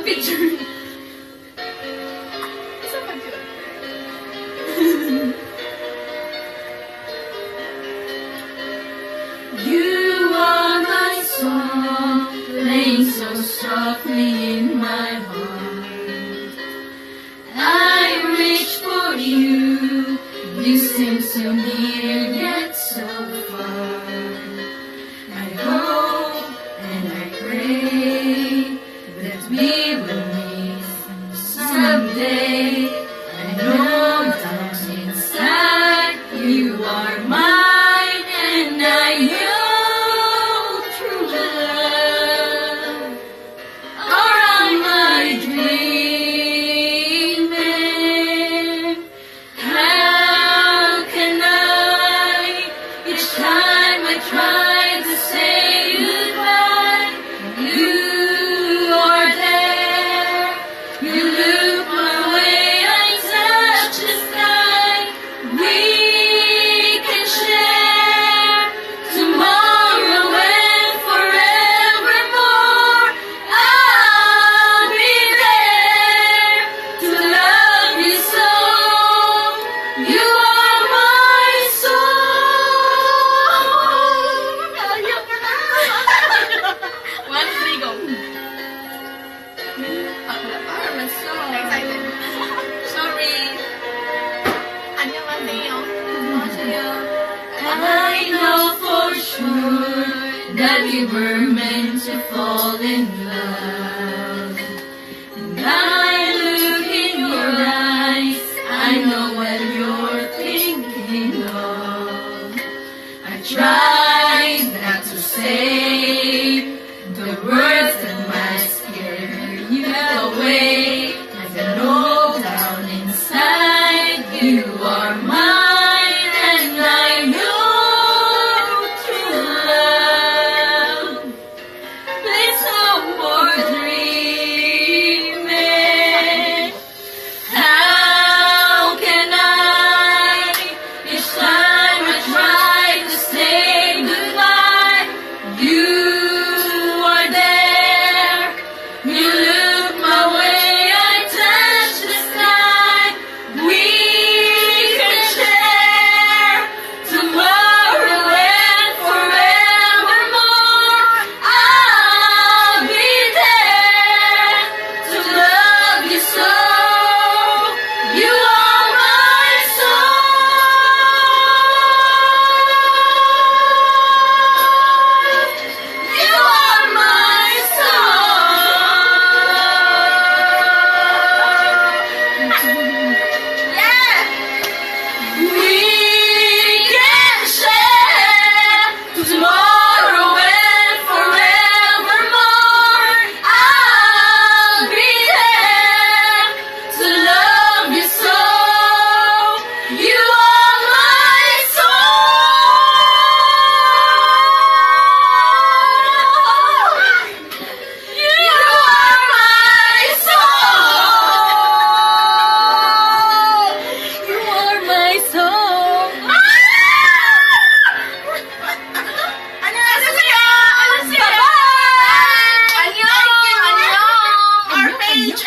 picture. Isa pa yun. You are my song, playing so softly in my heart. I reach for you, you seem so near yet so far. I hope and I pray that we will meet someday. I know that inside you are mine, and I know true love. Or am I dreaming? How can I, each time I try to say goodbye, you are there. You look my way, I touch the sky. We can share tomorrow and forevermore. I'll be there to love you so. You are my soul. Ayaw ka na! 1, 2, 3, go! Excited. Sorry. 안녕하세요. I know for sure that we were meant to fall in love. And I look in your eyes, I know what you're thinking of. I tried not to say the words that might scare you away. As I know down inside you are mine, and I know true love. Please no more dreaming. How can I, each time I try to say goodbye, you are there. You look my way, I touch the sky. We can share tomorrow and forevermore. I'll be there to love you so. You are my soul. You are my soul. Yeah. We can share tomorrow and forevermore. I'll be there to love you so. You are my soul. You are my soul. You are my soul. 안녕하세요. 안녕하세요. 안녕. 안녕. Our page.